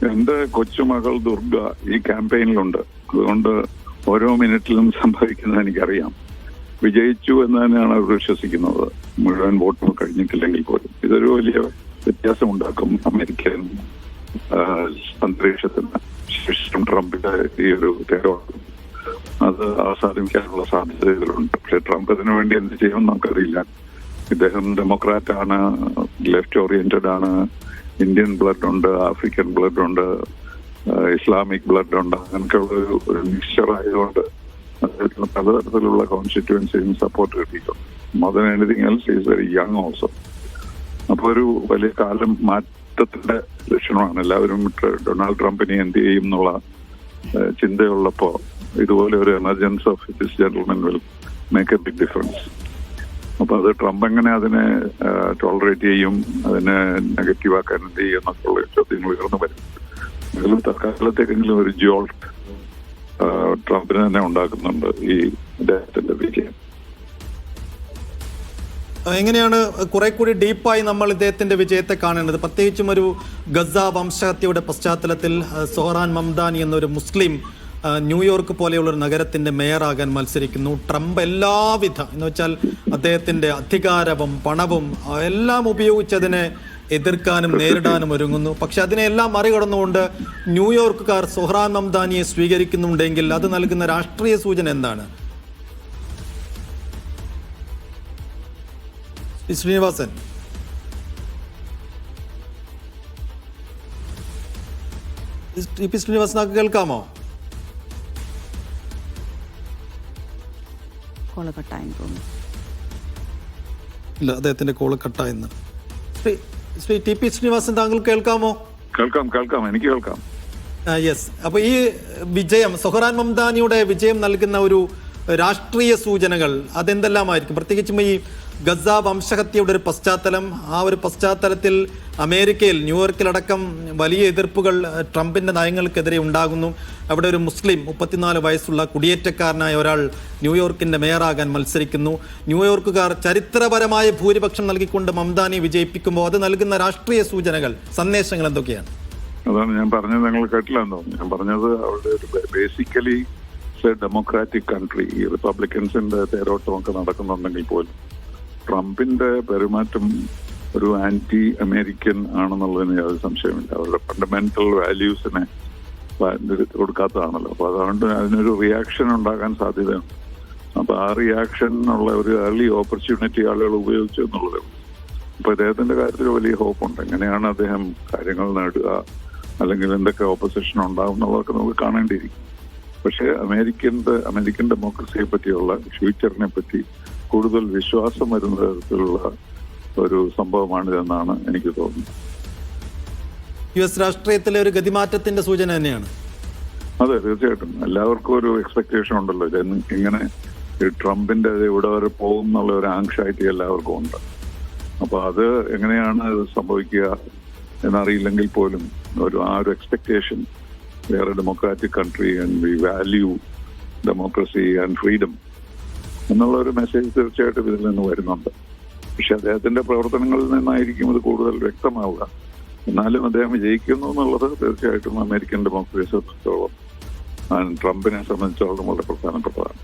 എന്റെ കൊച്ചുമകൾ ദുർഗ ഈ ക്യാമ്പയിനിലുണ്ട്. അതുകൊണ്ട് ഓരോ മിനിറ്റിലും സംഭവിക്കുന്നത് എനിക്കറിയാം. വിജയിച്ചു എന്ന് തന്നെയാണ് അവർ വിശ്വസിക്കുന്നത്, മുഴുവൻ വോട്ടും കഴിഞ്ഞിട്ടില്ലെങ്കിൽ പോലും. ഇതൊരു വലിയ വ്യത്യാസമുണ്ടാക്കും അമേരിക്കൻ അന്തരീക്ഷത്തിന്. ശേഷം ട്രംപിന്റെ ഈ ഒരു തെരഞ്ഞെടുപ്പ് അത് അവസാനിക്കാനുള്ള സാധ്യത ഇതിലുണ്ട്. പക്ഷെ ട്രംപ് ഇതിനു വേണ്ടി എന്ത് ചെയ്യുമെന്ന് നമുക്കറിയില്ല. ഇദ്ദേഹം ഡെമോക്രാറ്റ് ആണ്, ലെഫ്റ്റ് ഓറിയന്റഡ് ആണ്, ഇന്ത്യൻ ബ്ലഡ് ഉണ്ട്, ആഫ്രിക്കൻ ബ്ലഡ് ഉണ്ട്, ഇസ്ലാമിക് ബ്ലഡ് ഉണ്ട്. അങ്ങനെയൊക്കെയുള്ള ഒരു മിക്സ്ചർ ആയതുകൊണ്ട് അദ്ദേഹത്തിന് പലതരത്തിലുള്ള കോൺസ്റ്റിറ്റ്യുവൻസിയും സപ്പോർട്ട് കിട്ടിയിട്ടുണ്ട്. More than anything else is very young also. അപ്പൊ ഒരു വലിയ കാലം മാറ്റത്തിന്റെ ലക്ഷണമാണ്. എല്ലാവരും ഡൊണാൾഡ് ട്രംപിനെ എന്ത് ചെയ്യും എന്നുള്ള ചിന്തയുള്ളപ്പോ ഇതുപോലെ ഒരു emergence of this gentleman will make a big difference. അപ്പൊ അത് ട്രംപ് എങ്ങനെ അതിനെ ടോളറേറ്റ് ചെയ്യും, അതിനെ നെഗറ്റീവ് ആക്കാൻ എന്ത് ചെയ്യും എന്നൊക്കെയുള്ള ചോദ്യങ്ങൾ ഉയർന്നു വരും. എങ്കിലും തൽക്കാലത്തേക്കെങ്കിലും ഒരു ജോൾട്ട് ട്രംപിന് തന്നെ ഉണ്ടാക്കുന്നുണ്ട് ഈ അദ്ദേഹത്തിന്റെ വിജയം. എങ്ങനെയാണ് കുറെ കൂടി ഡീപ്പായി നമ്മൾ ഇദ്ദേഹത്തിന്റെ വിജയത്തെ കാണേണ്ടത്? പ്രത്യേകിച്ചും ഒരു ഗസ വംശഹത്യയുടെ പശ്ചാത്തലത്തിൽ സൊഹ്റാൻ മംദാനി എന്നൊരു മുസ്ലിം ന്യൂയോർക്ക് പോലെയുള്ള ഒരു നഗരത്തിന്റെ മേയറാകാൻ മത്സരിക്കുന്നു. ട്രംപ് എല്ലാവിധ എന്ന് വെച്ചാൽ അദ്ദേഹത്തിന്റെ അധികാരവും പണവും എല്ലാം ഉപയോഗിച്ചതിനെ എതിർക്കാനും നേരിടാനും ഒരുങ്ങുന്നു. പക്ഷെ അതിനെല്ലാം മറികടന്നുകൊണ്ട് ന്യൂയോർക്കുകാർ സൊഹ്റാൻ മംദാനിയെ സ്വീകരിക്കുന്നുണ്ടെങ്കിൽ അത് നൽകുന്ന രാഷ്ട്രീയ സൂചന എന്താണ്? ശ്രീനിവാസൻ, ശ്രീനിവാസൻ കേൾക്കാമോ? ഇല്ല, അദ്ദേഹത്തിന്റെ കോള് കട്ടായെന്ന്. ശ്രീ ടി പി ശ്രീനിവാസൻ, താങ്കൾ കേൾക്കാമോ? കേൾക്കാം, എനിക്ക് കേൾക്കാം. യെസ്. അപ്പൊ ഈ വിജയം, സൊഹ്റാൻ മംദാനിയുടെ വിജയം നൽകുന്ന ഒരു രാഷ്ട്രീയ സൂചനകൾ അതെന്തെല്ലാമായിരിക്കും? പ്രത്യേകിച്ചും ഈ ഗസ വംശഹത്യയുടെ ഒരു പശ്ചാത്തലം, ആ ഒരു പശ്ചാത്തലത്തിൽ അമേരിക്കയിൽ ന്യൂയോർക്കിലടക്കം വലിയ എതിർപ്പുകൾ ട്രംപിന്റെ നയങ്ങൾക്കെതിരെ ഉണ്ടാകുന്നു. അവിടെ ഒരു മുസ്ലിം 34 വയസ്സുള്ള കുടിയേറ്റക്കാരനായ ഒരാൾ ന്യൂയോർക്കിന്റെ മേയറാകാൻ മത്സരിക്കുന്നു. ന്യൂയോർക്കുകാർ ചരിത്രപരമായ ഭൂരിപക്ഷം നൽകിക്കൊണ്ട് മംദാനി വിജയിപ്പിക്കുമ്പോൾ അത് നൽകുന്ന രാഷ്ട്രീയ സൂചനകൾ, സന്ദേശങ്ങൾ എന്തൊക്കെയാണ്? അതാണ് ഞാൻ പറഞ്ഞത്, നിങ്ങൾ കേട്ടില്ലെന്ന് തോന്നുന്നു. ഞാൻ പറഞ്ഞത് അവിടെ ഒരു ബേസിക്കലി ഡെമോക്രാറ്റിക് കൺട്രി, ഈ റിപ്പബ്ലിക്കൻസിന്റെ തേരോട്ടമൊക്കെ നടക്കുന്നുണ്ടെങ്കിൽ പോലും ട്രംപിന്റെ പെരുമാറ്റം ഒരു ആന്റി അമേരിക്കൻ ആണെന്നുള്ളതിന് യാതൊരു സംശയമില്ല. അവരുടെ ഫണ്ടമെന്റൽ വാല്യൂസിനെ കൊടുക്കാത്തതാണല്ലോ. അപ്പൊ അതുകൊണ്ട് അതിനൊരു റിയാക്ഷൻ ഉണ്ടാകാൻ സാധ്യതയുണ്ട്. അപ്പൊ ആ റിയാക്ഷനുള്ള ഒരു ഏർലി ഓപ്പർച്യൂണിറ്റി ആളുകൾ ഉപയോഗിച്ചു എന്നുള്ളതേ ഉള്ളൂ. അപ്പൊ അദ്ദേഹത്തിന്റെ കാര്യത്തിൽ വലിയ ഹോപ്പുണ്ട്. എങ്ങനെയാണ് അദ്ദേഹം കാര്യങ്ങൾ നേടുക, അല്ലെങ്കിൽ എന്തൊക്കെ ഓപ്പോസിഷൻ ഉണ്ടാവും എന്നുള്ളതൊക്കെ നമുക്ക് കാണേണ്ടിയിരിക്കും. പക്ഷേ അമേരിക്കൻ ഡെമോക്രസിയെ പറ്റിയുള്ള ഫ്യൂച്ചറിനെ പറ്റി കൂടുതൽ വിശ്വാസം വരുന്ന തരത്തിലുള്ള ഒരു സംഭവമാണിതെന്നാണ് എനിക്ക് തോന്നുന്നത്. US രാഷ്ട്രീയത്തിലെ ഒരു ഗതിമാറ്റത്തിന്റെ സൂചന തന്നെയാണ്. അതെ, തീർച്ചയായിട്ടും. എല്ലാവർക്കും ഒരു എക്സ്പെക്ടേഷൻ ഉണ്ടല്ലോ, ഇങ്ങനെ ട്രംപിന്റെ ഇവിടെ വരെ പോകും എന്നുള്ള ഒരു ആങ്ഷൈറ്റി എല്ലാവർക്കും ഉണ്ട്. അപ്പൊ അത് എങ്ങനെയാണ് സംഭവിക്കുക എന്നറിയില്ലെങ്കിൽ പോലും ആ ഒരു എക്സ്പെക്ടേഷൻ, വേറെ democratic country and we value democracy and freedom എന്നുള്ള ഒരു മെസ്സേജ് തീർച്ചയായിട്ടും ഇതിൽ നിന്ന് വരുന്നുണ്ട്. പക്ഷെ അദ്ദേഹത്തിന്റെ പ്രവർത്തനങ്ങളിൽ നിന്നായിരിക്കും ഇത് കൂടുതൽ വ്യക്തമാവുക. എന്നാലും അദ്ദേഹം വിജയിക്കുന്നു എന്നുള്ളത് തീർച്ചയായിട്ടും അമേരിക്കൻ ഡെമോക്രസിയെ സംബന്ധിച്ചോളം, ട്രംപിനെ സംബന്ധിച്ചോളം വളരെ പ്രധാനപ്പെട്ടതാണ്.